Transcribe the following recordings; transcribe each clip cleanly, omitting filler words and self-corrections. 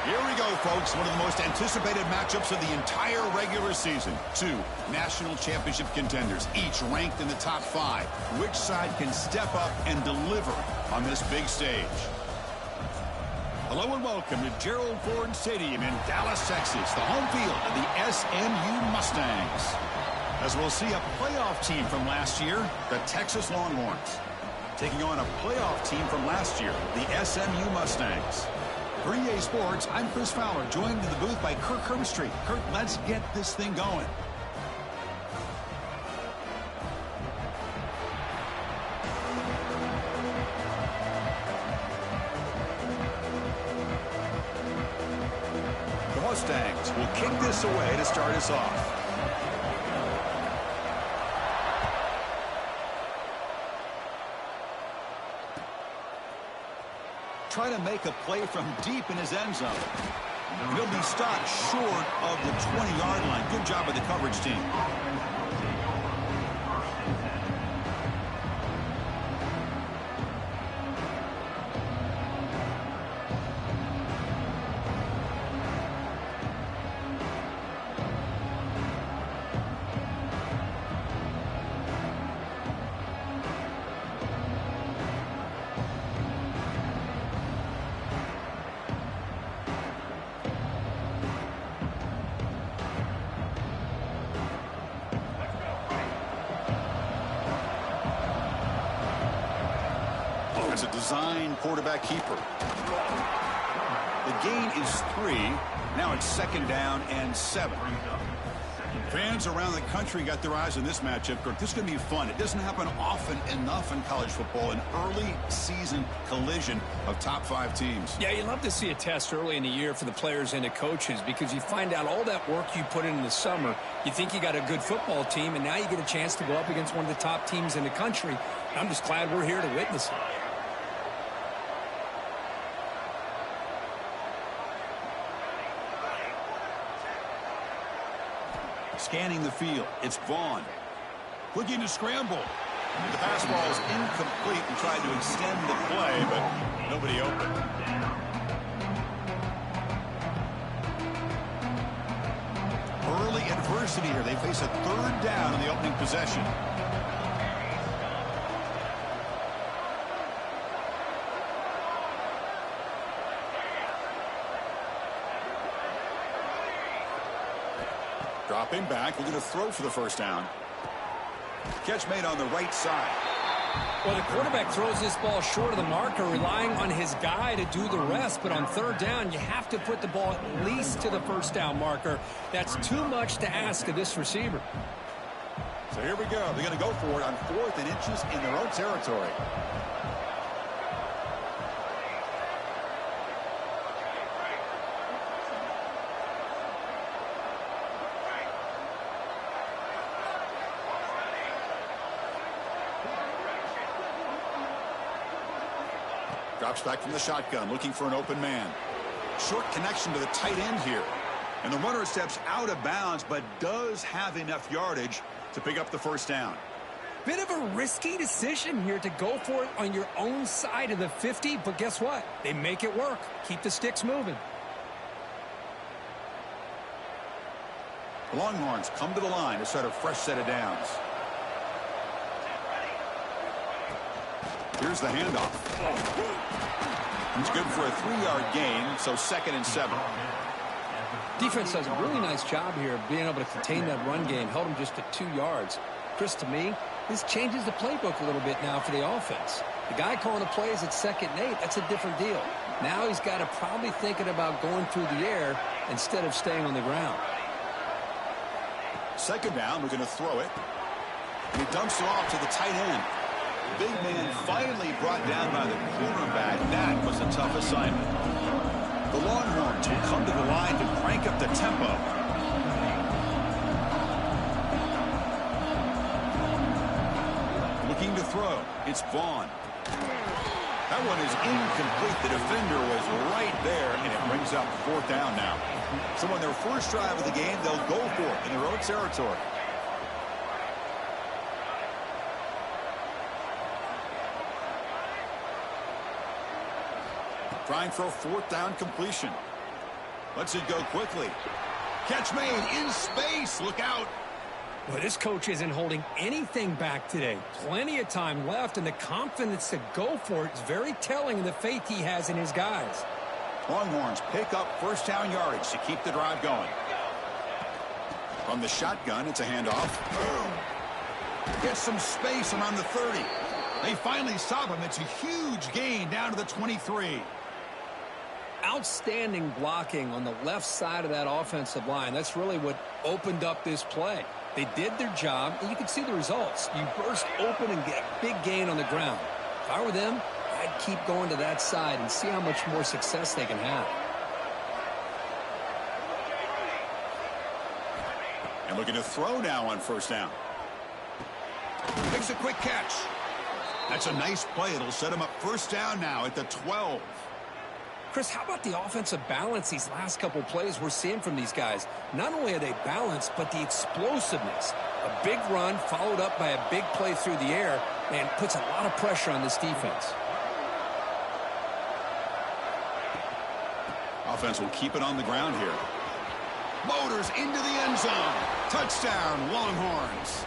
Here we go, folks. One of the most anticipated matchups of the entire regular season. Two national championship contenders, each ranked in the top 5. Which side can step up and deliver on this big stage? Hello and welcome to Gerald Ford Stadium in Dallas, Texas, the home field of the SMU Mustangs. As we'll see a playoff team from last year, the Texas Longhorns, taking on a playoff team from last year, the SMU Mustangs. For EA Sports, I'm Chris Fowler, joined in the booth by Kirk Herbstreit. Kirk, let's get this thing going. The Mustangs will kick this away to start us off. Try to make a play from deep in his end zone. He'll be stopped short of the 20-yard line. Good job by the coverage team. It's a design quarterback keeper. The gain is 3. Now it's 2nd down and 7. Fans around the country got their eyes on this matchup. This is going to be fun. It doesn't happen often enough in college football, an early season collision of top 5 teams. Yeah, you love to see a test early in the year for the players and the coaches because you find out all that work you put in the summer. You think you got a good football team, and now you get a chance to go up against one of the top teams in the country. I'm just glad we're here to witness it. Scanning the field, it's Vaughn. Looking to scramble. The pass ball is incomplete and tried to extend the play, but nobody open. Early adversity here. They face a 3rd down in the opening possession. Dropping back, we're going to throw for the 1st down. Catch made on the right side. Well, the quarterback throws this ball short of the marker, relying on his guy to do the rest. But on 3rd down, you have to put the ball at least to the 1st down marker. That's too much to ask of this receiver. So here we go. They're going to go for it on 4th and inches in their own territory. Drops back from the shotgun, looking for an open man. Short connection to the tight end here. And the runner steps out of bounds, but does have enough yardage to pick up the 1st down. Bit of a risky decision here to go for it on your own side of the 50, but guess what? They make it work. Keep the sticks moving. The Longhorns come to the line to start a fresh set of downs. Here's the handoff. It's good for a 3-yard gain, so 2nd and 7. Defense does a really nice job here of being able to contain that run game, held them just to 2 yards. Chris, to me, this changes the playbook a little bit now for the offense. The guy calling the plays at 2nd and 8, that's a different deal. Now he's got to probably thinking about going through the air instead of staying on the ground. 2nd down, we're going to throw it. And he dumps it off to the tight end. Big man finally brought down by the cornerback. That was a tough assignment. The Longhorns will come to the line to crank up the tempo. Looking to throw. It's Vaughn. That one is incomplete. The defender was right there, and it brings up 4th down now. So on their first drive of the game, they'll go for it in their own territory. Trying for a 4th down completion. Lets it go quickly. Catch made in space. Look out. Well, this coach isn't holding anything back today. Plenty of time left, and the confidence to go for it is very telling of the faith he has in his guys. Longhorns pick up first down yardage to keep the drive going. From the shotgun, it's a handoff. Gets some space around the 30. They finally stop him. It's a huge gain down to the 23. Outstanding blocking on the left side of that offensive line. That's really what opened up this play. They did their job, and you can see the results. You burst open and get a big gain on the ground. If I were them, I'd keep going to that side and see how much more success they can have. And looking to throw now on first down. Makes a quick catch. That's a nice play. It'll set him up first down now at the 12. Chris, how about the offensive balance these last couple plays we're seeing from these guys? Not only are they balanced, but the explosiveness. A big run followed up by a big play through the air, and puts a lot of pressure on this defense. Offense will keep it on the ground here. Motors into the end zone. Touchdown, Longhorns.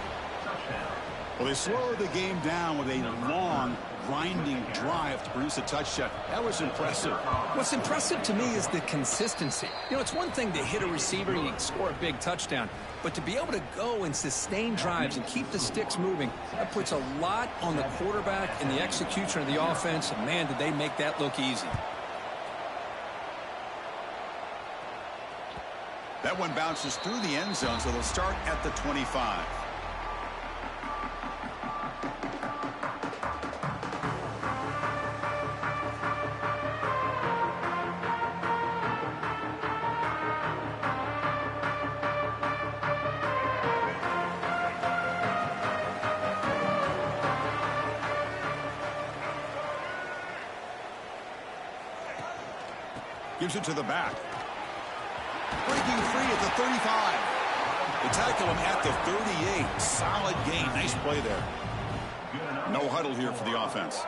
Well, they slowed the game down with a long, grinding drive to produce a touchdown. That was impressive. What's impressive to me is the consistency. You know, it's one thing to hit a receiver and you score a big touchdown, but to be able to go and sustain drives and keep the sticks moving, that puts a lot on the quarterback and the execution of the offense, and man, did they make that look easy. That one bounces through the end zone, so they'll start at the 25. Gives it to the back. Breaking free at the 35. They tackle him at the 38. Solid gain. Nice play there. No huddle here for the offense.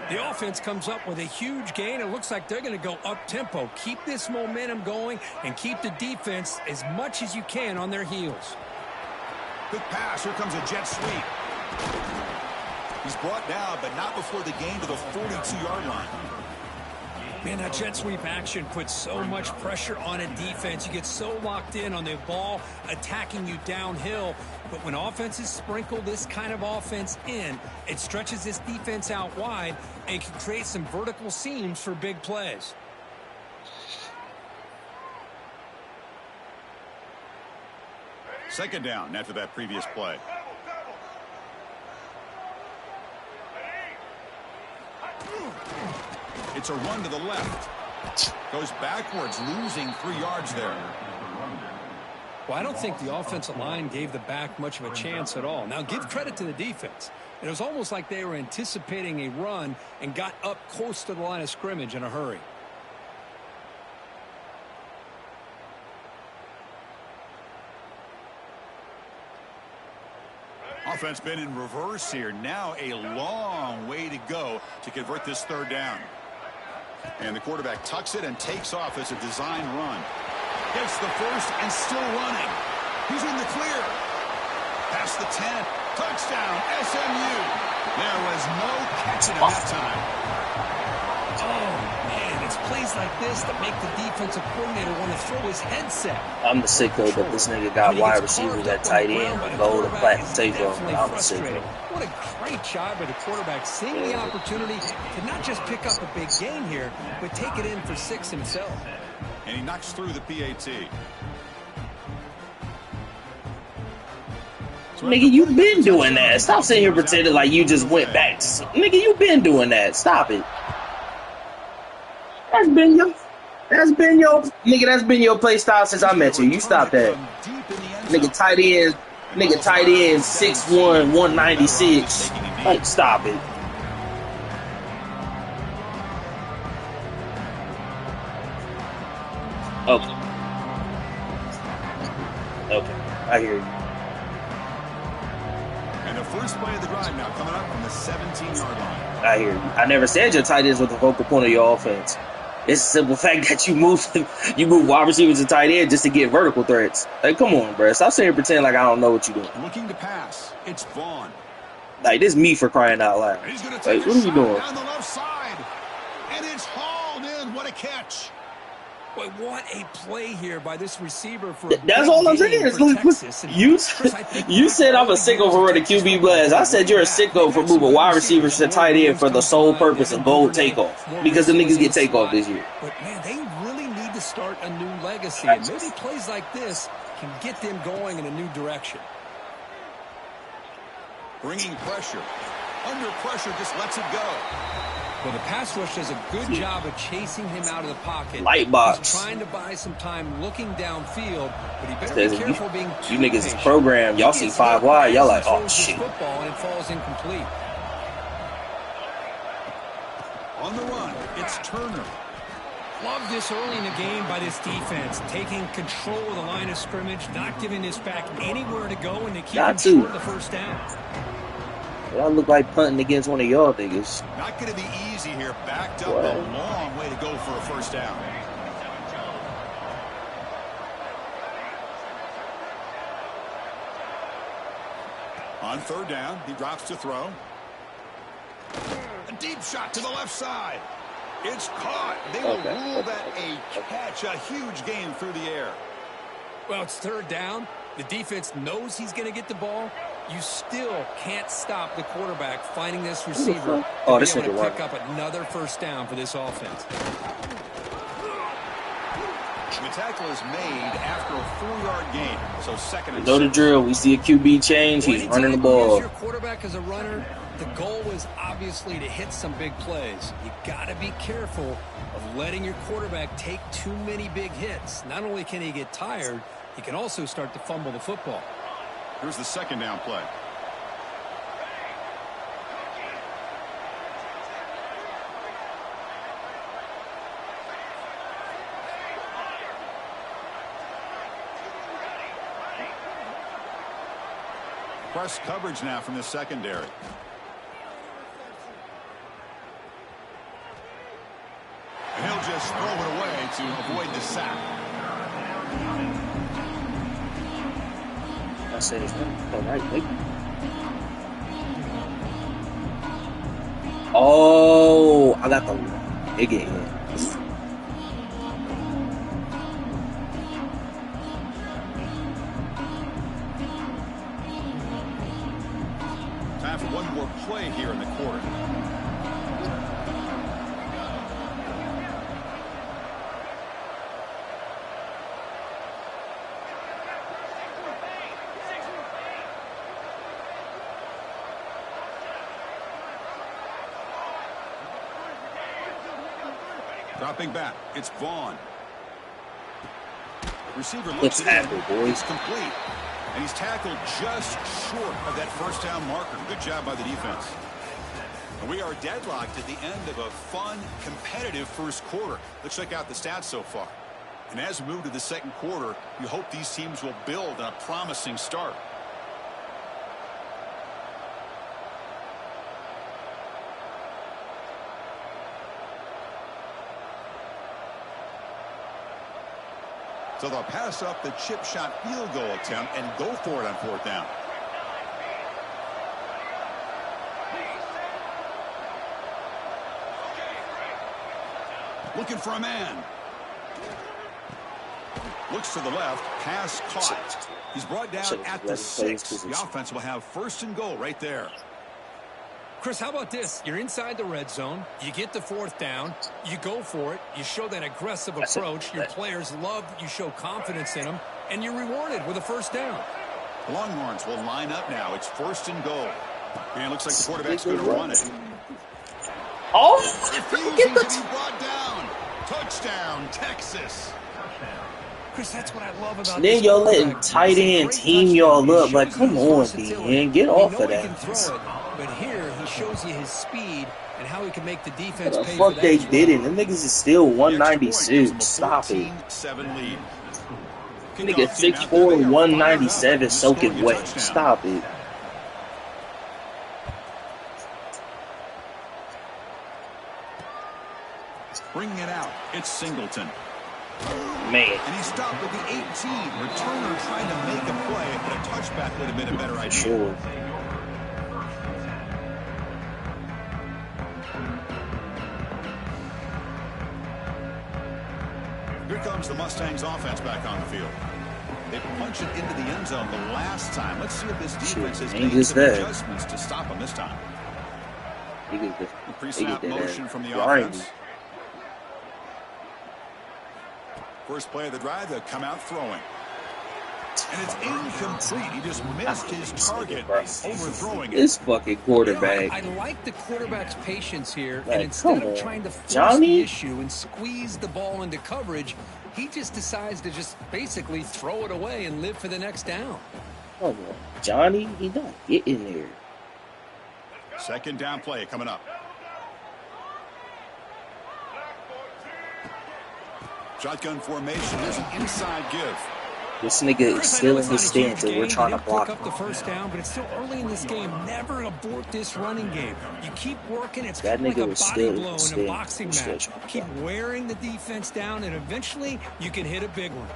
The offense comes up with a huge gain. It looks like they're going to go up-tempo. Keep this momentum going and keep the defense as much as you can on their heels. Quick pass. Here comes a jet sweep. He's brought down, but not before the gain to the 42-yard line. Man, that jet sweep action puts so much pressure on a defense. You get so locked in on the ball attacking you downhill. But when offenses sprinkle this kind of offense in, it stretches this defense out wide and can create some vertical seams for big plays. Second down after that previous play. It's a run to the left. Goes backwards, losing 3 yards there. Well, I don't think the offensive line gave the back much of a chance at all. Now, give credit to the defense. It was almost like they were anticipating a run and got up close to the line of scrimmage in a hurry. Offense been in reverse here. Now a long way to go to convert this third down. And the quarterback tucks it and takes off as a design run. Gets the first and still running. He's in the clear. Past the 10. Touchdown, SMU. There was no catching him that time. Oh, man, it's plays like this that make the defensive coordinator want to throw his headset. I'm the sicko that this nigga got wide receivers at tight end, gold and platinum tape on. I'm the sicko. What a great job by the quarterback, seeing the opportunity to not just pick up a big gain here, but take it in for 6 himself. And he knocks through the PAT. Nigga, you been doing that. Stop sitting here pretending like you just went back. Nigga, you been doing that. Stop it. That's been your play style since I met you. You stop that. Nigga tight end 6'1", 196. Like, stop it. Okay. Okay. I hear you. And the first play of the drive now coming up from the 17-yard line. I hear you. I never said your tight ends were the focal point of your offense. It's the simple fact that you move wide receivers to tight end just to get vertical threats. Like, come on, bro. Stop saying pretend like I don't know what you're doing. Looking to pass. It's Vaughn. Like, this me for crying out loud. He's going to Like, take what are we doing? down the left side. And it's hauled in. What a catch. Boy, what a play here by this receiver for That's all I'm saying. Look, you said I'm a sicko for running QB blast. I said you're a sicko for moving wide receivers to tight end for the sole purpose of goal takeoff. Because the niggas get takeoff this year. But, man, they really need to start a new legacy. And maybe plays like this can get them going in a new direction. Bringing pressure. Under pressure, just lets it go. Well, the pass rush does a good job of chasing him out of the pocket. Light box. He's trying to buy some time looking downfield, but he better be careful being too you niggas is patient. programmed. Y'all see 5 wide. Y'all like, oh, shit. Football and it falls incomplete. On the run, it's Turner. Love this early in the game by this defense, taking control of the line of scrimmage, not giving this back anywhere to go, and they keep him short of the first down. Y'all look like punting against one of y'all niggas. Not going to be easy here. Backed up a long way to go for a first down. On third down, he drops to throw. A deep shot to the left side. It's caught. They will rule that a catch, a huge gain through the air. Well, it's third down. The defense knows he's going to get the ball. You still can't stop the quarterback finding this receiver to be able to pick up another first down for this offense. The tackle is made after a 4-yard gain, so second and know the drill. We see a QB change. He's running the ball. Your quarterback as a runner, the goal is obviously to hit some big plays. You got to be careful of letting your quarterback take too many big hits. Not only can he get tired, he can also start to fumble the football. Here's the second down play. Press coverage now from the secondary. And he'll just throw it away to avoid the sack. I said it's all right, wait. Oh, I got the big in. Time for one more play here in the quarter. Dropping back, it's Vaughn. Receiver looks at it. It's complete. And he's tackled just short of that first down marker. Good job by the defense. And we are deadlocked at the end of a fun, competitive first quarter. Let's check out the stats so far. And as we move to the second quarter, you hope these teams will build on a promising start. So they'll pass up the chip shot field goal attempt and go for it on fourth down. Looking for a man. Looks to the left. Pass caught. He's brought down at the 6. The offense will have first and goal right there. Chris, how about this? You're inside the red zone. You get the fourth down. You go for it. You show that aggressive approach. Your players love that you show confidence in them. And you're rewarded with a first down. The Longhorns will line up now. It's first and goal. And it looks like the quarterback's going to run it. Oh, refusing to be brought down. Touchdown, Texas. Chris, that's what I love about then y'all letting tight end team y'all up. Like, come on, D-N. Get off of that. But here, he shows you his speed and how he can make the defense the pay fuck for that they as well. did it. Them niggas is still 196. Stop it. 7 lead. Nigga 6'4", 197 soaking wet. Stop it. Bringing it out, it's Singleton. Man. And he stopped at the 18. Returner trying to make a play, but a touchback would have been a better idea. Sure. Here comes the Mustangs offense back on the field. They punched it into the end zone the last time. Let's see if this defense has made some adjustments to stop them this time. Pre-snap motion from the offense. First play of the drive, they'll come out throwing. And it's incomplete. He just missed his target, overthrowing it. This fucking quarterback. I like the quarterback's patience here. Like, and instead of trying to force the issue and squeeze the ball into coverage, he just decides to just basically throw it away and live for the next down. Come on, Johnny. He don't get in there. Second down play coming up. Shotgun formation. There's an inside give. This nigga is still in his stance and we're trying to block him. Pick up the first down, but it's still early in this game. Never abort this running game. You keep working. It's kind of like a body blow in a boxing match. Keep wearing the defense down, and eventually you can hit a big one.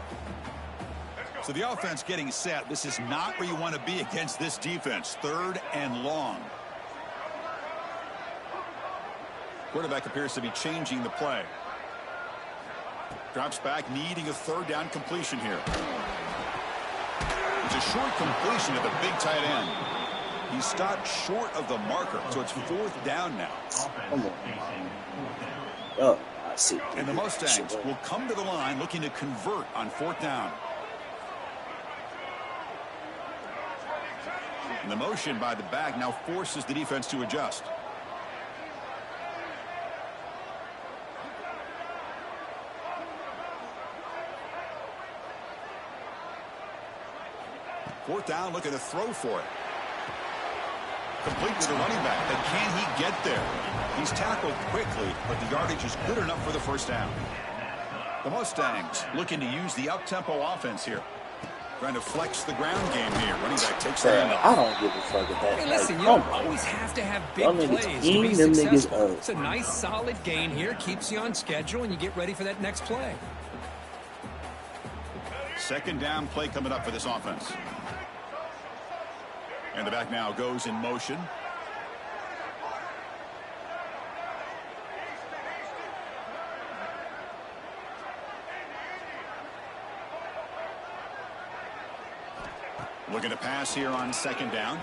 So the offense getting set. This is not where you want to be against this defense. Third and long. Quarterback appears to be changing the play. Drops back, needing a third down completion here. It's a short completion to the big tight end. He stopped short of the marker, so it's fourth down now. Come on. Oh, I see. And the Mustangs will come to the line looking to convert on fourth down. And the motion by the back now forces the defense to adjust. Fourth down, looking to throw for it. Complete to the running back, but can he get there? He's tackled quickly, but the yardage is good enough for the first down. The Mustangs looking to use the up-tempo offense here. Trying to flex the ground game here. Running back takes the handoff. I don't give a fuck at that. Hey, listen, you don't always have to have big plays to be successful. It's a nice, solid gain here. Keeps you on schedule, and you get ready for that next play. Second down play coming up for this offense. And the back now goes in motion. Looking to pass here on second down.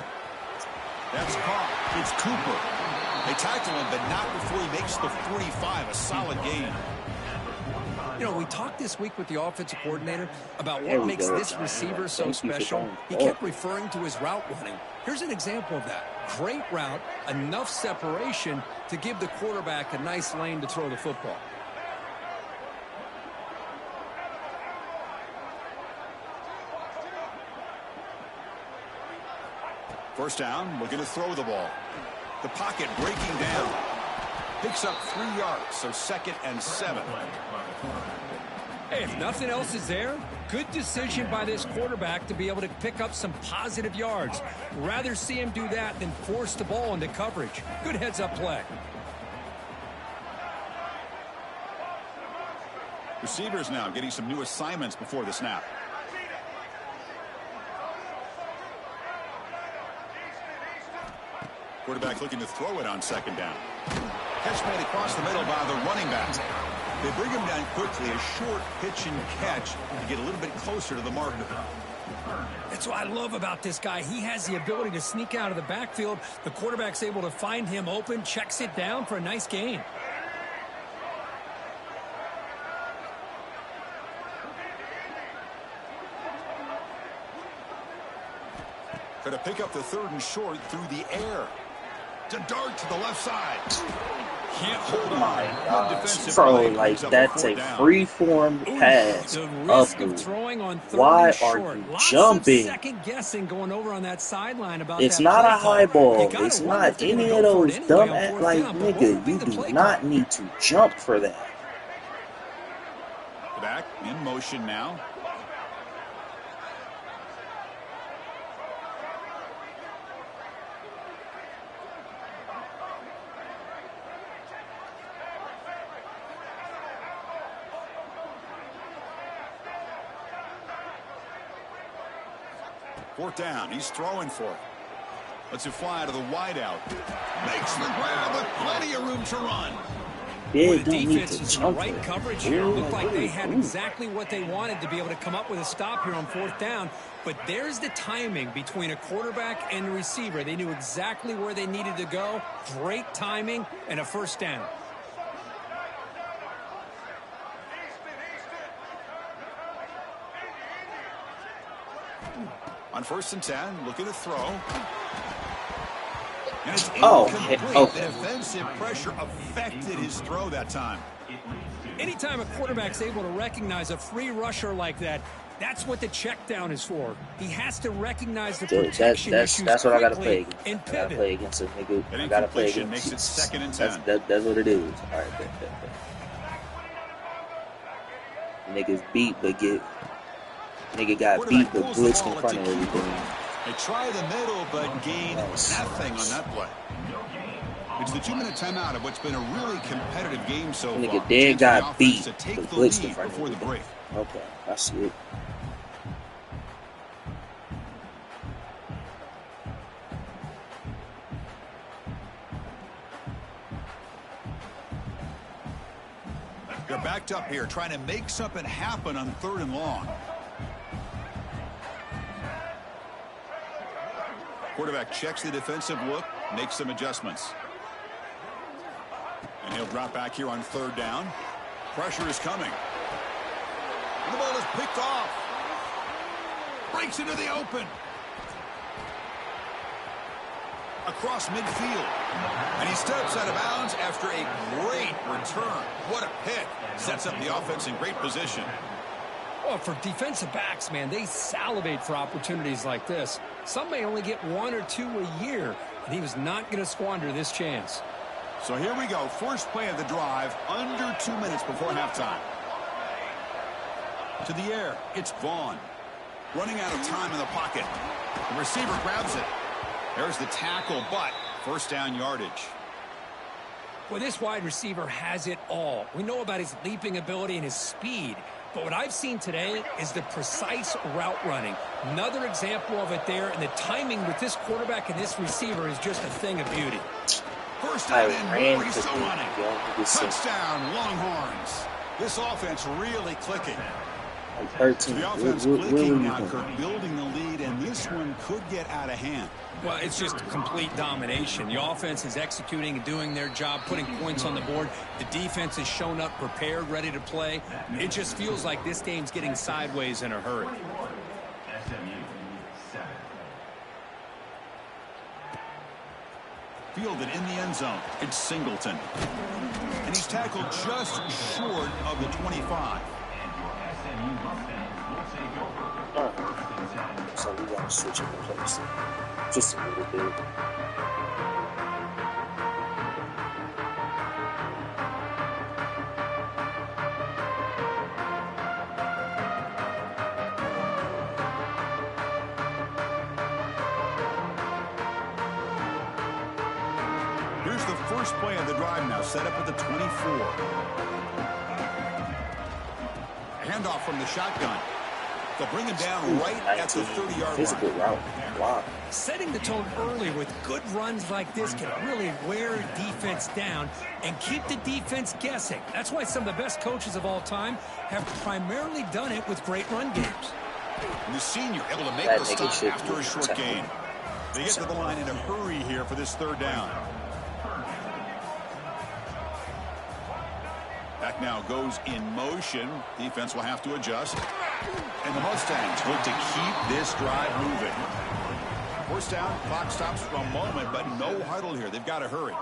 That's caught. It's Cooper. They tackle him, but not before he makes the 45. A solid gain. You know, we talked this week with the offensive coordinator about what makes this receiver so special. He kept referring to his route running. Here's an example of that. Great route, enough separation to give the quarterback a nice lane to throw the football. First down, looking to throw the ball. The pocket breaking down. Picks up 3 yards, so 2nd and 7. Hey, if nothing else is there, good decision by this quarterback to be able to pick up some positive yards. Rather see him do that than force the ball into coverage. Good heads-up play. Receivers now getting some new assignments before the snap. Quarterback looking to throw it on second down. Catch made across the middle by the running back. They bring him down quickly, a short pitch and catch to get a little bit closer to the marker. That's what I love about this guy. He has the ability to sneak out of the backfield. The quarterback's able to find him open, checks it down for a nice gain. Going to pick up the 3rd and short through the air. To dart to the left side. Can't hold on. My gosh, bro, like that's a free-form pass. Why are you jumping? Going over on that sideline about it's not a high ball. It's not any of those dumb like nigga. You do not need to jump for that. Back in motion now. 4th down. He's throwing for it. Lets it fly to the wideout. Makes the grab with plenty of room to run. Yeah, the defense is in the right coverage here. Looked like they had exactly what they wanted to be able to come up with a stop here on 4th down. But there's the timing between a quarterback and a receiver. They knew exactly where they needed to go. Great timing and a 1st down. On 1st and 10, looking to throw. And it's incomplete. The defensive pressure affected his throw that time. Anytime a quarterback's able to recognize a free rusher like that, that's what the check down is for. He has to recognize the protection issues that's what I gotta play against. And I gotta play against a nigga. I gotta play against. Makes it 2nd and 10. That's what it is. All right, niggas beat, but nigga got beat, but blitzed in front of everything. They try the middle, but gain nothing on that play. It's the 2-minute timeout of what's been a really competitive game so far. Nigga dead got beat, but blitzed in front before the break. Okay, I see it. They're backed up here, trying to make something happen on 3rd and long. Quarterback checks the defensive look, makes some adjustments. And he'll drop back here on 3rd down. Pressure is coming. And the ball is picked off. Breaks into the open. Across midfield. And he steps out of bounds after a great return. What a pick. Sets up the offense in great position. Well, for defensive backs, man, they salivate for opportunities like this. Some may only get 1 or 2 a year, and he was not going to squander this chance. So here we go. First play of the drive, under 2 minutes before halftime. To the air, it's Vaughn. Running out of time in the pocket. The receiver grabs it. There's the tackle, but 1st down yardage. Well, this wide receiver has it all. We know about his leaping ability and his speed. But what I've seen today is the precise route running. Another example of it there, and the timing with this quarterback and this receiver is just a thing of beauty. 1st down and more, he's still running. Touchdown, Longhorns. This offense really clicking. The offense clicking now, Kirk, building the lead, and this one could get out of hand. Well, it's just complete domination. The offense is executing and doing their job, putting points on the board. The defense has shown up prepared, ready to play. It just feels like this game's getting sideways in a hurry. Fielded in the end zone. It's Singleton. And he's tackled just short of the 25. So we got to switch up the place just a little bit. Here's the first play of the drive now, set up at the 24. Handoff from the shotgun. They'll bring him down right at the 30-yard line. Good route. Wow. Setting the tone early with good runs like this can really wear defense down and keep the defense guessing. That's why some of the best coaches of all time have primarily done it with great run games. And the senior able to make the stop after a short gain. They get to the line in a hurry here for this 3rd down. Back now goes in motion. Defense will have to adjust. And the Mustangs look to keep this drive moving. 1st down, clock stops for a moment, but no huddle here. They've got to hurry.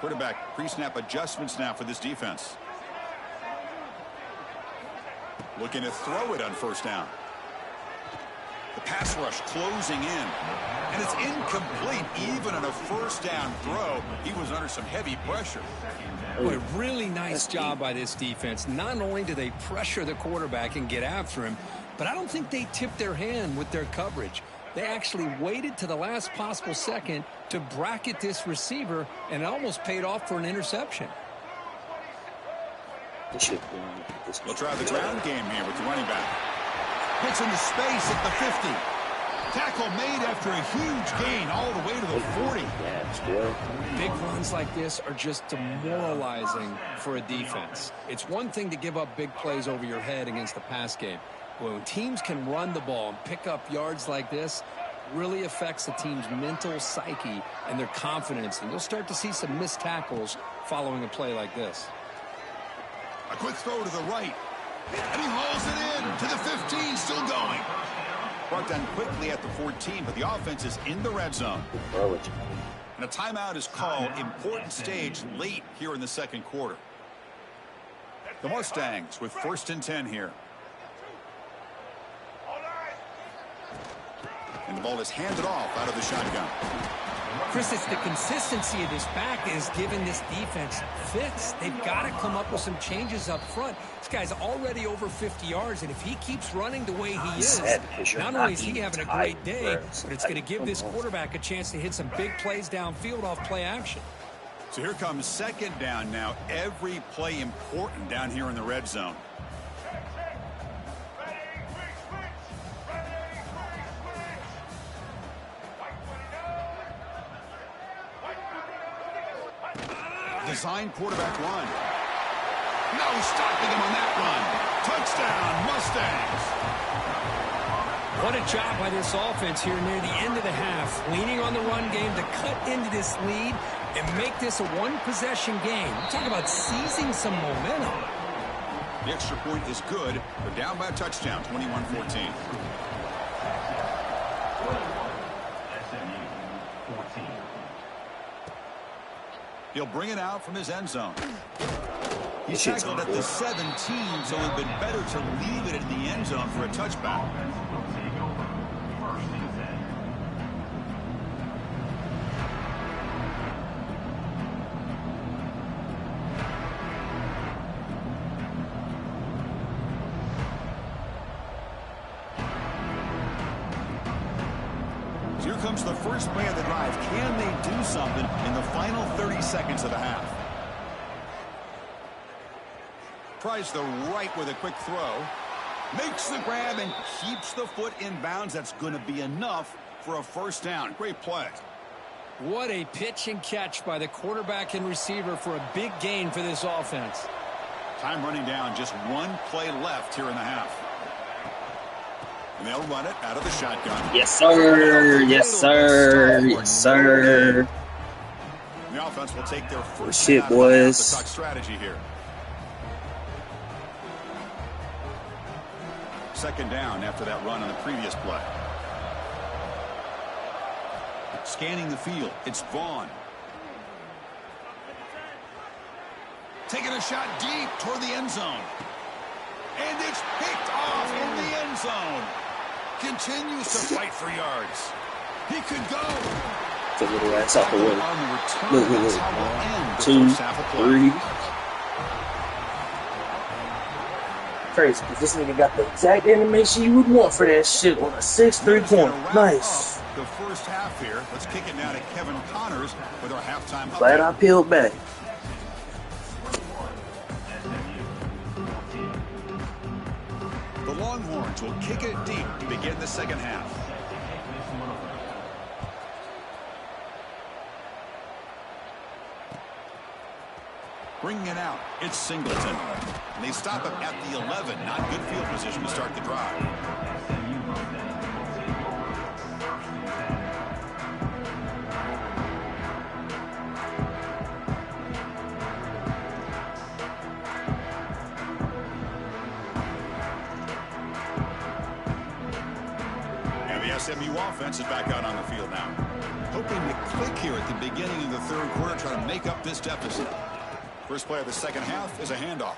Quarterback pre-snap adjustments now for this defense. Looking to throw it on 1st down. The pass rush closing in. And it's incomplete. Even on a 1st down throw, he was under some heavy pressure. Boy, really nice job by this defense. Not only do they pressure the quarterback and get after him, but I don't think they tipped their hand with their coverage. They actually waited to the last possible second to bracket this receiver, and it almost paid off for an interception. We'll try the ground game here with the running back. Hits into space at the 50. Tackle made after a huge gain all the way to the 40. Yeah, still. Big runs like this are just demoralizing for a defense. It's one thing to give up big plays over your head against the pass game. But when teams can run the ball and pick up yards like this, it really affects the team's mental psyche and their confidence. And you'll start to see some missed tackles following a play like this. A quick throw to the right. And he hauls it in to the 15, still going. Brought down quickly at the 14, but the offense is in the red zone. And a timeout is called. Important stage late here in the second quarter. The Mustangs with 1st and 10 here. And the ball is handed off out of the shotgun. Chris, it's the consistency of this back that is giving this defense fits. They've got to come up with some changes up front. This guy's already over 50 yards, and if he keeps running the way he is, not only is he having a great day, but it's going to give this quarterback a chance to hit some big plays downfield off play action. So here comes 2nd down now. Every play important down here in the red zone. Design quarterback run. No stopping him on that run. Touchdown, Mustangs. What a job by this offense here near the end of the half. Leaning on the run game to cut into this lead and make this a one-possession game. Talk about seizing some momentum. The extra point is good. They're down by a touchdown, 21-14. He'll bring it out from his end zone. He's tackled at the 17, so it would have been better to leave it in the end zone for a touchback. So here comes the first play of the drive. Can they do something in the final 30 seconds of the half? Tries the right with a quick throw. Makes the grab and keeps the foot in bounds. That's going to be enough for a 1st down. Great play. What a pitch and catch by the quarterback and receiver for a big gain for this offense. Time running down. Just one play left here in the half. And they'll run it out of the shotgun. Yes, sir. Yes, sir. Yes, sir. The offense will take their first shit, boys. Strategy here. 2nd down after that run on the previous play. Scanning the field. It's Vaughn. Taking a shot deep toward the end zone. And it's picked off in the end zone. Continues to fight for yards. He could go. Get a little ass off the way. Look. 2, 3. Crazy, because this nigga got the exact animation you would want for that shit on a 6-3 corner. Nice. The first half here. Let's kick it now to Kevin Connors with our halftime update. Glad I peeled back. The Longhorns will kick it deep to begin the second half. Bringing it out, it's Singleton. And they stop him at the 11. Not good field position to start the drive. And the SMU offense is back out on the field now. Hoping to click here at the beginning of the 3rd quarter, try to make up this deficit. First play of the second half is a handoff.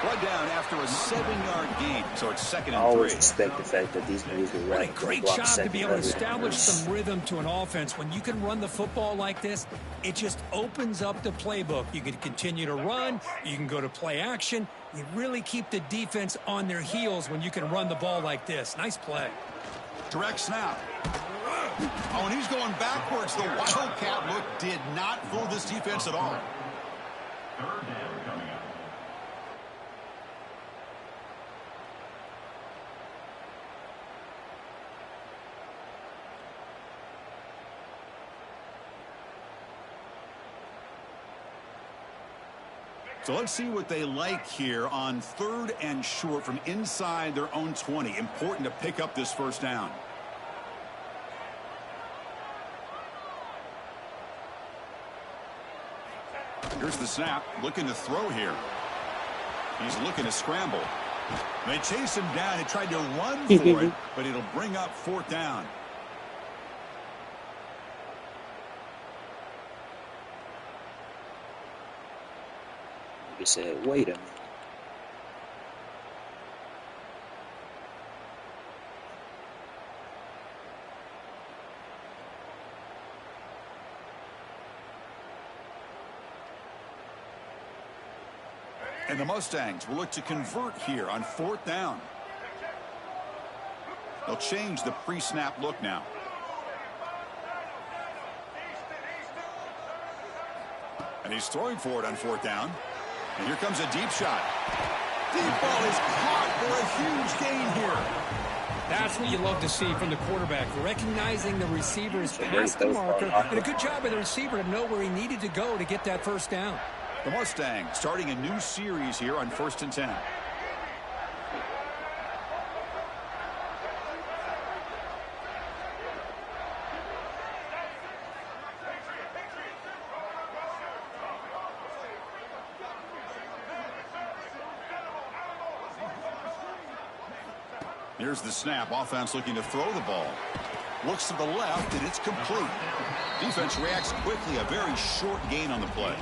Blood down after a 7-yard gain, so it's 2nd and 3. I always respect the fact that these moves are What a great job to be able to establish some rhythm to an offense. When you can run the football like this, it just opens up the playbook. You can continue to run. You can go to play action. You really keep the defense on their heels when you can run the ball like this. Nice play. Direct snap. Oh, and he's going backwards. The Wildcat look did not fool this defense at all. 3rd down coming up. So let's see what they like here on 3rd and short from inside their own 20. Important to pick up this first down. Here's the snap, looking to throw here. He's looking to scramble. They chase him down. He tried to run for it, but it'll bring up 4th down. He said, wait a minute. And the Mustangs will look to convert here on 4th down. They'll change the pre-snap look now. And he's throwing for it on 4th down. And here comes a deep shot. Deep ball is caught for a huge gain here. That's what you love to see from the quarterback, recognizing the receiver's past the marker, and a good job of the receiver to know where he needed to go to get that first down. The Mustangs starting a new series here on 1st and 10. Here's the snap. Offense looking to throw the ball. Looks to the left, and it's complete. Defense reacts quickly. A very short gain on the play.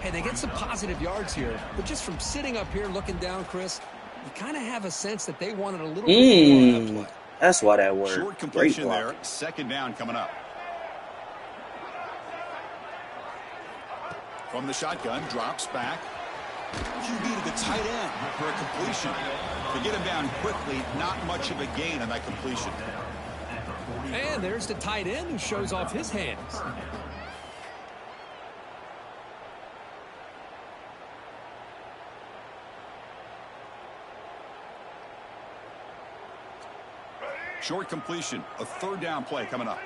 Hey, they get some positive yards here, but just from sitting up here looking down, Chris, you kind of have a sense that they wanted a little bit more on that play. That's why that worked. Short completion there. 2nd down coming up. From the shotgun, drops back. QB to the tight end for a completion. To get him down quickly, not much of a gain on that completion. And there's the tight end who shows off his hands. Short completion, a 3rd down play coming up.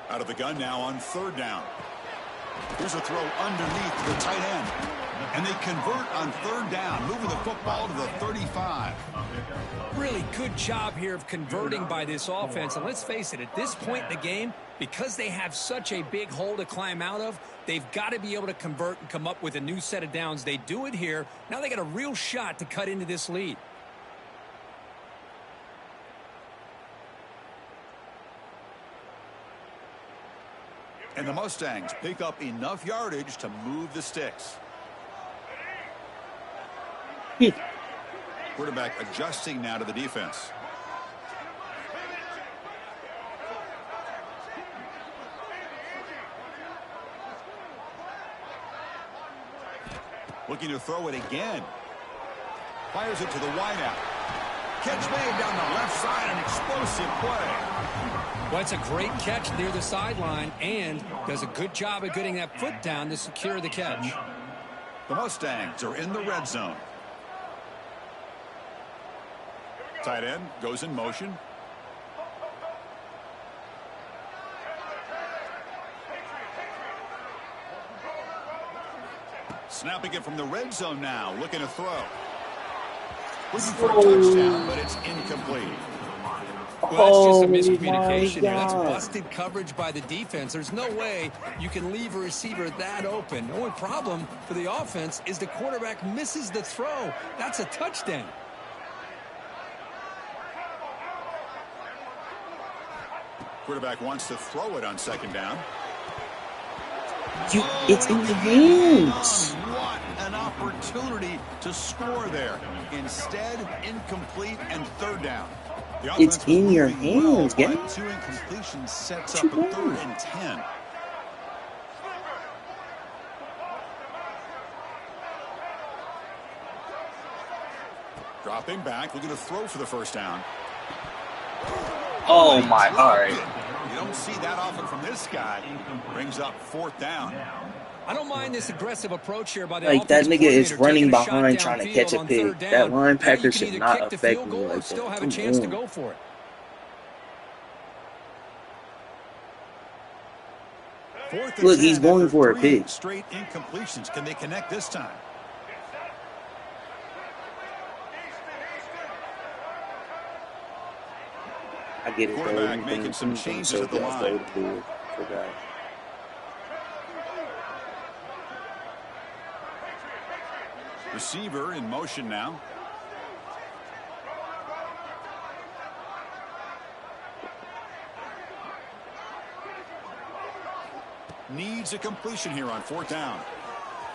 Out of the gun now on 3rd down. Here's a throw underneath the tight end. And they convert on 3rd down, moving the football to the 35. Really good job here of converting by this offense. And let's face it, at this point in the game, because they have such a big hole to climb out of, they've got to be able to convert and come up with a new set of downs. They do it here. Now they got a real shot to cut into this lead. And the Mustangs pick up enough yardage to move the sticks. Quarterback adjusting now to the defense. Looking to throw it again. Fires it to the wideout. Catch made down the left side, an explosive play. Well, it's a great catch near the sideline and does a good job of getting that foot down to secure the catch. The Mustangs are in the red zone. Tight end goes in motion. Snapping it from the red zone now, looking to throw. Looking for a touchdown, but it's incomplete. Well, that's just a miscommunication here. That's busted coverage by the defense. There's no way you can leave a receiver that open. The only problem for the offense is the quarterback misses the throw. That's a touchdown. Quarterback wants to throw it on 2nd down. It's in your hands. What an opportunity to score there. Instead, incomplete and 3rd down. It's in your hands, well, 2 incompletions sets up a 3rd and 10. Dropping back, looking to throw for the 1st down. Oh my, all right. You don't see that often from this guy. Brings up 4th down. I don't mind this aggressive approach here by the Like, that offensive nigga is coordinator running taking a shot behind trying to catch downfield a on pick. third That down. Yeah, you linebacker can should either not kick the affect field me goal or like still that. have a Come chance to on. go for it. Look, he's going for a pick. Straight incompletions. Can they connect this time? I get it, though. Quarterback making some changes at the line. Receiver in motion now. Needs a completion here on fourth down.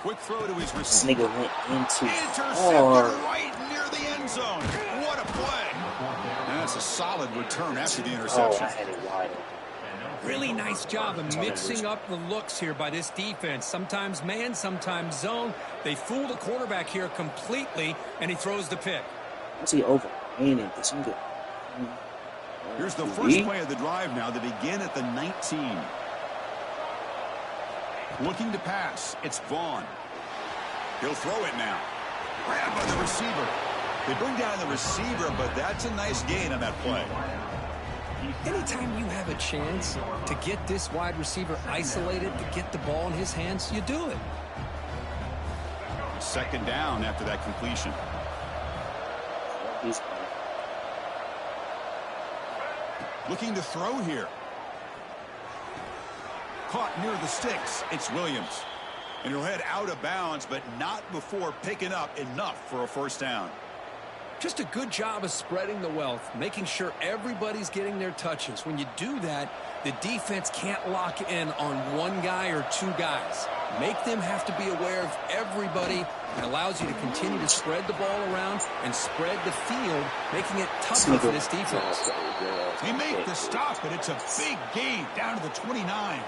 Quick throw to his receiver. This nigga went into Intercepted right near the end zone. What a play. And that's a solid return after the interception. Oh, I had it wide. Really nice job of mixing up the looks here by this defense. Sometimes man, sometimes zone. They fool the quarterback here completely, and he throws the pick. What's he over? Here's the first play of the drive now to begin at the 19. Looking to pass. It's Vaughn. He'll throw it now. Grabbed by the receiver. They bring down the receiver, but that's a nice gain on that play. Anytime you have a chance to get this wide receiver isolated, to get the ball in his hands, you do it. Second down after that completion. Looking to throw here. Caught near the sticks. It's Williams. And he'll head out of bounds, but not before picking up enough for a first down. Just a good job of spreading the wealth, making sure everybody's getting their touches. When you do that, the defense can't lock in on one guy or two guys. Make them have to be aware of everybody. It allows you to continue to spread the ball around and spread the field, making it tougher for this defense. They make the stop, but it's a big gain down to the 29.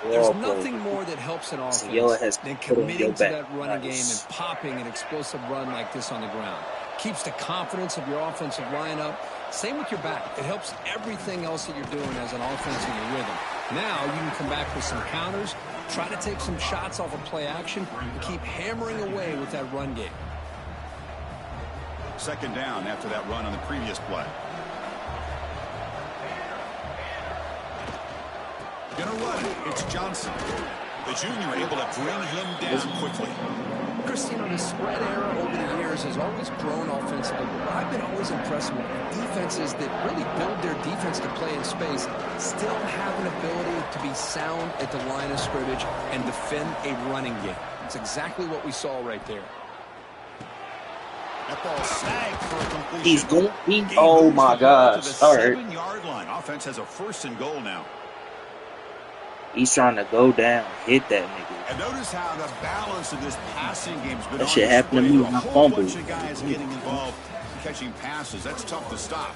There's nothing more that helps an offense than committing to that running game and popping an explosive run like this on the ground. Keeps the confidence of your offensive lineup. Same with your back. It helps everything else that you're doing as an offense in your rhythm. Now you can come back with some counters, try to take some shots off of play action, and keep hammering away with that run game. Second down after that run on the previous play. Gonna run it. It's Johnson. The junior able to bring him down quickly. Chris, you know, the spread era over the years has always grown offensively, but I've been always impressed with defenses that really build their defense to play in space, still have an ability to be sound at the line of scrimmage and defend a running game. It's exactly what we saw right there. That ball snagged for a completion. He's going. Oh my gosh! All right. 7-yard line. Offense has a first and goal now. He's trying to go down, hit that nigga. And notice how the balance of this passing game's been. That shit happened to me when I fumbled. A bunch of guys getting involved, catching passes. That's tough to stop.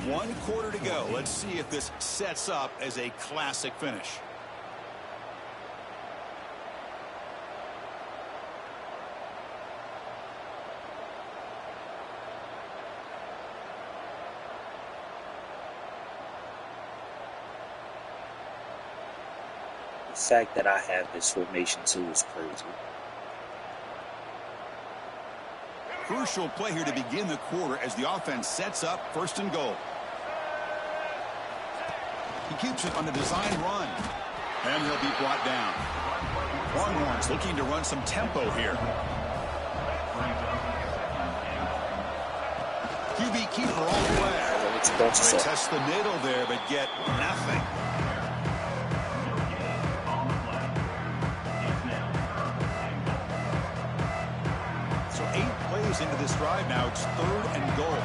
1 quarter to go. Let's see if this sets up as a classic finish. The fact that I have this formation too is crazy. Crucial play here to begin the quarter as the offense sets up first and goal. He keeps it on the design run. And he'll be brought down. Longhorns looking to run some tempo here. QB keeper all the way. They test the middle there, but get nothing. So 8 plays into this drive now. It's third and goal.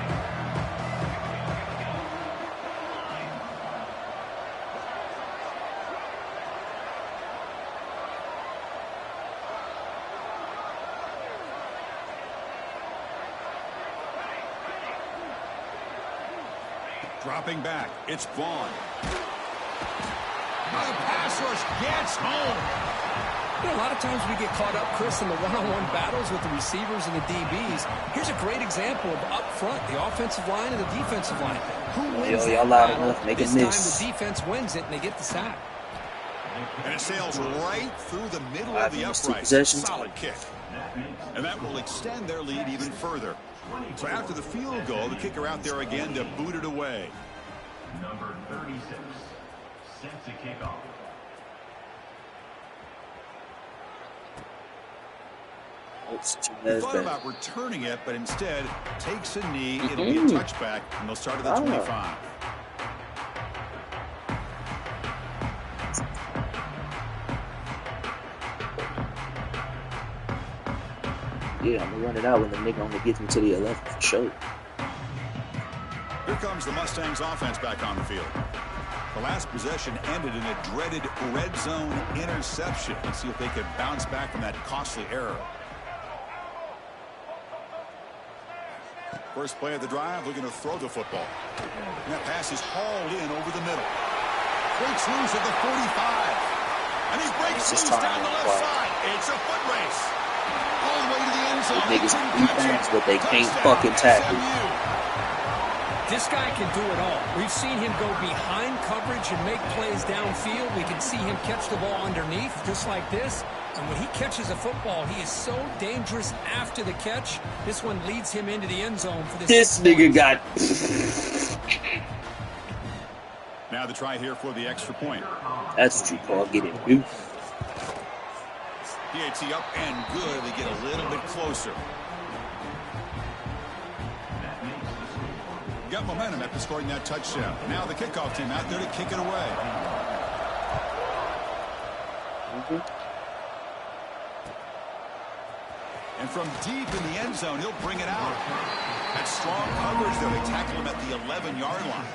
Dropping back, it's Vaughn. The pass rush gets home. You know, a lot of times we get caught up, Chris, in the one-on-one battles with the receivers and the DBs. Here's a great example of up front, the offensive line and the defensive line. Who wins that battle? This time the defense wins it, and they get the sack. And it sails right through the middle of the upright. Solid kick. And that will extend their lead even further. So after the field goal, the kicker out there again to boot it away. Number 36 sets the kickoff. He thought about returning it, but instead takes a knee. It'll be a touchback, and they'll start at the 25. Yeah, I'm gonna run it out when the nigga only gets me to the 11 for sure. Here comes the Mustangs offense back on the field. The last possession ended in a dreaded red zone interception. Let's see if they can bounce back from that costly error. First play of the drive, looking to throw the football. And that pass is hauled in over the middle. Breaks loose at the 45. And he breaks loose down the left side. It's a foot race. All the way to the end zone. The niggas defense, but they can't fucking tackle. This guy can do it all. We've seen him go behind coverage and make plays downfield. We can see him catch the ball underneath, just like this. And when he catches a football, he is so dangerous after the catch. This one leads him into the end zone for this. This nigga got. Now the try here for the extra point. That's what you call getting beat. PAT up and good. They get a little bit closer. Got momentum after scoring that touchdown. Now the kickoff team out there to kick it away. And from deep in the end zone, he'll bring it out. That's strong coverage, though. They tackle him at the 11-yard line.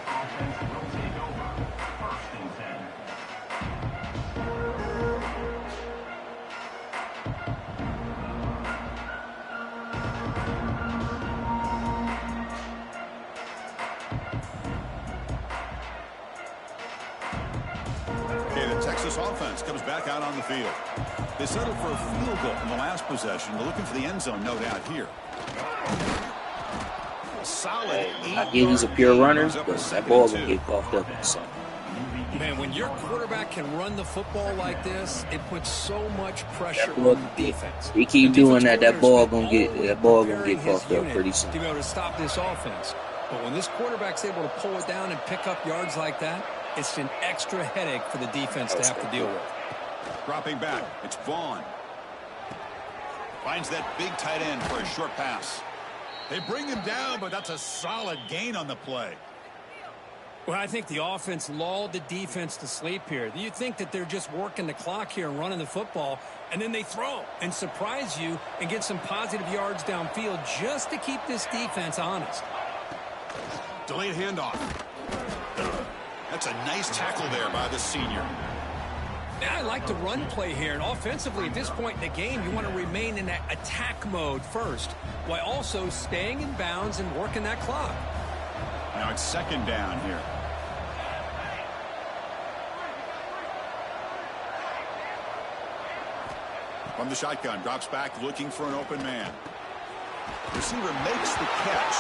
Offense comes back out on the field. They settled for a field goal in the last possession. They're looking for the end zone, no doubt, here. A solid I get he's a pure runner, but that ball gonna get coughed up in something. Man, when your quarterback can run the football like this, it puts so much pressure on the defense. He keep doing that. That ball gonna get coughed up pretty soon. To be able to stop this offense, but when this quarterback's able to pull it down and pick up yards like that, it's an extra headache for the defense to have to deal with. Dropping back, it's Vaughn. Finds that big tight end for a short pass. They bring him down, but that's a solid gain on the play. Well, I think the offense lulled the defense to sleep here. You think that they're just working the clock here and running the football, and then they throw and surprise you and get some positive yards downfield just to keep this defense honest. Delayed handoff. That's a nice tackle there by the senior. Now, I like the run play here, and offensively at this point in the game, you want to remain in that attack mode first, while also staying in bounds and working that clock. Now it's second down here. From the shotgun, drops back looking for an open man. Receiver makes the catch.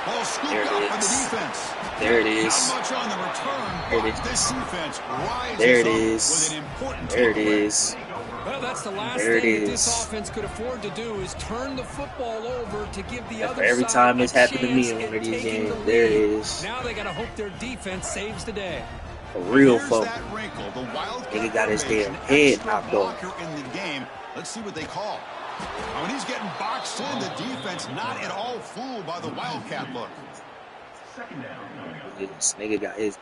Ball scooped up on the defense. There it is. Not much on the return. There it is. This defense rises there it up is. with an important there it takeaway. is. Well, that's the last there thing it that this is. offense could afford to do is turn the football over to give the other Every side time it's a happened to me chance in one at of these taking games, the there it lead. is. Now they got to hope their defense saves the day. A real Here's fumble. that wrinkle. The Wildcat Nigga got his damn formation, head extra knocked off. blocker in the game. Let's see what they call. When he's getting boxed in, the defense not at all fooled by the Wildcat look. This nigga got his.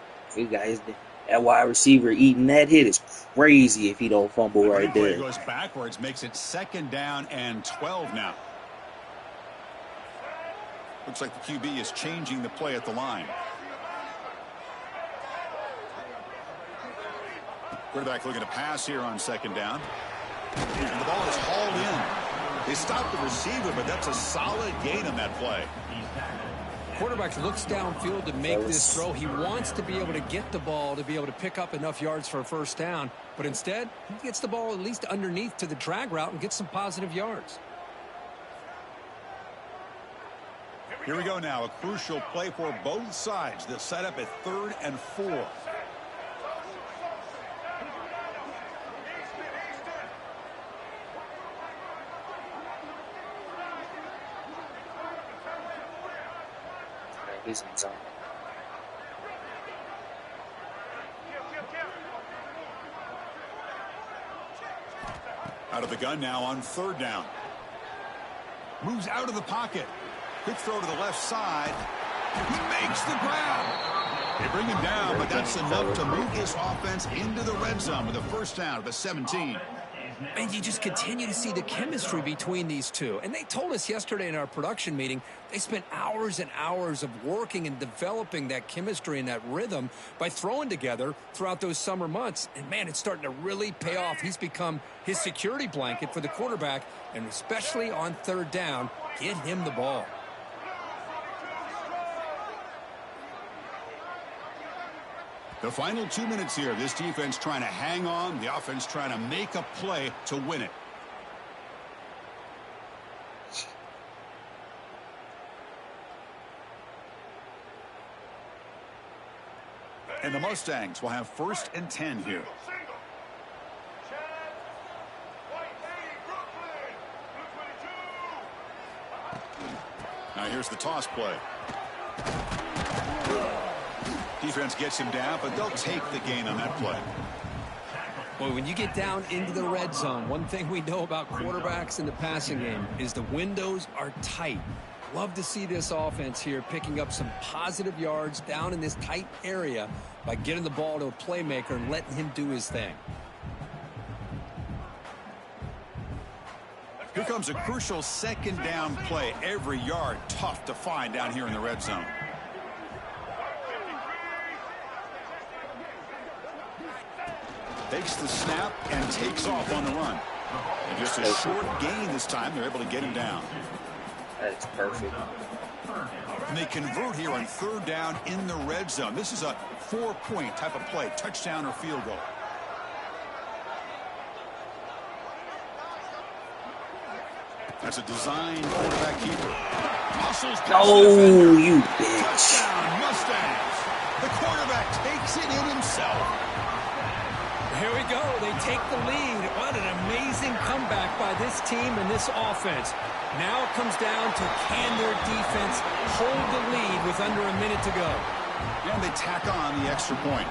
That wide receiver eating that hit is crazy if he don't fumble right Play there. goes backwards, makes it second down and 12 now. Looks like the QB is changing the play at the line. Quarterback looking to pass here on second down. And the ball is hauled in. They stopped the receiver, but that's a solid gain on that play. Quarterback looks downfield to make this throw. He wants to be able to get the ball to be able to pick up enough yards for a first down. But instead, he gets the ball at least underneath to the drag route and gets some positive yards. Here we go now. A crucial play for both sides. They'll set up at 3rd and 4. He's in zone. Out of the gun now on 3rd down. Moves out of the pocket. Quick throw to the left side. He makes the grab. They bring him down, but that's enough to move this offense into the red zone with a 1st down at the 17. And you just continue to see the chemistry between these two. And they told us yesterday in our production meeting, they spent hours and hours of working and developing that chemistry and that rhythm by throwing together throughout those summer months. And, man, it's starting to really pay off. He's become his security blanket for the quarterback, and especially on 3rd down, get him the ball. The final 2 minutes here. This defense trying to hang on. The offense trying to make a play to win it. And the Mustangs will have 1st and 10 here. Now here's the toss play. Defense gets him down, but they'll take the gain on that play. Boy, when you get down into the red zone, one thing we know about quarterbacks in the passing game is the windows are tight. Love to see this offense here picking up some positive yards down in this tight area by getting the ball to a playmaker and letting him do his thing. Here comes a crucial 2nd down play. Every yard tough to find down here in the red zone. Takes the snap and takes off on the run. And just a short gain this time. They're able to get him down. That's perfect. And they convert here on 3rd down in the red zone. This is a 4-point type of play, touchdown or field goal. That's a design quarterback keeper. Muscles past the defender. Oh, you bitch. Touchdown, Mustangs. The quarterback takes it in himself. Here we go. They take the lead. What an amazing comeback by this team and this offense. Now it comes down to can their defense hold the lead with under a minute to go. And they tack on the extra point.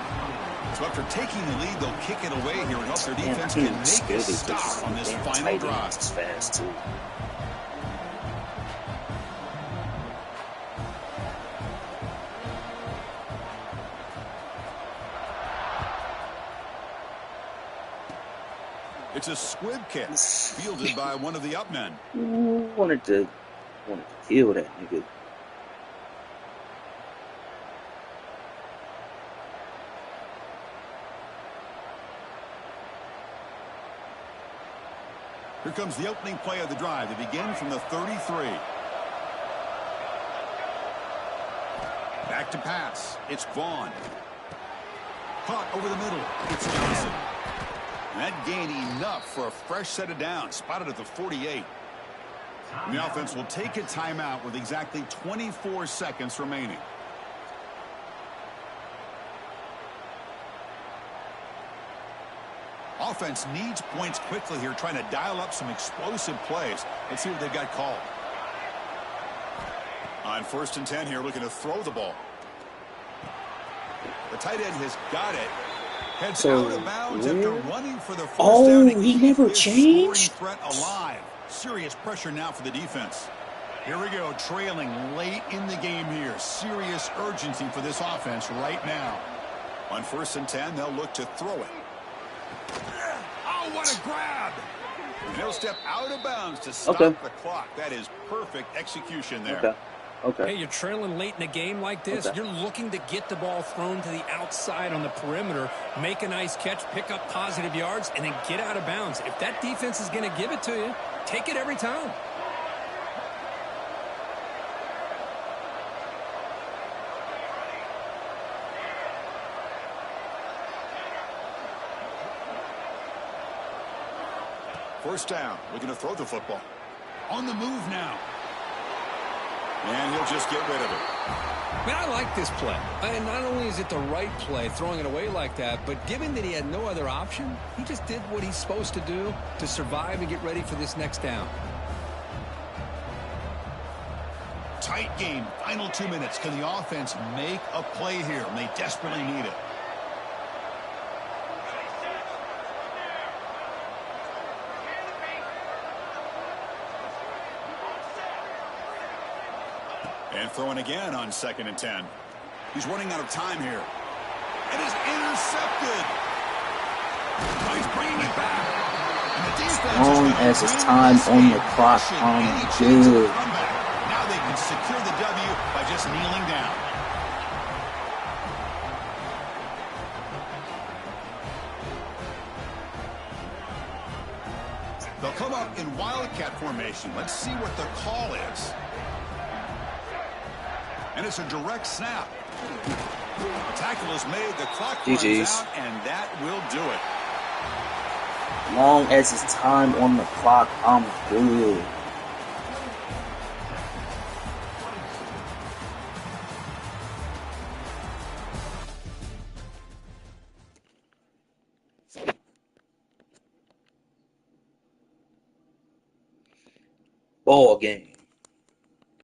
So after taking the lead, they'll kick it away here and hope their defense can make a stop on this final drive. Fast too. It's a squib kick fielded by one of the up men. Wanted to kill that nigga. Here comes the opening play of the drive. They begin from the 33. Back to pass. It's Vaughn. Caught over the middle. It's Johnson. And that gained enough for a fresh set of downs. Spotted at the 48. And the offense will take a timeout with exactly 24 seconds remaining. Offense needs points quickly here, trying to dial up some explosive plays. Let's see what they've got called. On 1st and 10 here, looking to throw the ball. The tight end has got it. Heads out of bounds after running for the first down. He never changed? Threat alive. Serious pressure now for the defense. Here we go, trailing late in the game here. Serious urgency for this offense right now. On 1st and 10, they'll look to throw it. Oh, what a grab! And he'll step out of bounds to stop the clock. That is perfect execution there. Hey, you're trailing late in a game like this. You're looking to get the ball thrown to the outside on the perimeter, make a nice catch, pick up positive yards, and then get out of bounds. If that defense is going to give it to you, take it every time. First down, looking to throw the football. On the move now. And he'll just get rid of it. Man, I like this play. And not only is it the right play, throwing it away like that, but given that he had no other option, he just did what he's supposed to do to survive and get ready for this next down. Tight game. Final 2 minutes. Can the offense make a play here? And they desperately need it. And throwing again on 2nd and 10. He's running out of time here. It is intercepted. Oh, he's bringing it back. And the defense As long as it's time on the clock, I'm good. Now they can secure the W by just kneeling down. They'll come up in wildcat formation. Let's see what the call is. And it's a direct snap. The tackle is made. The clock runs out, and that will do it. Long as it's time on the clock, I'm good. Ball game.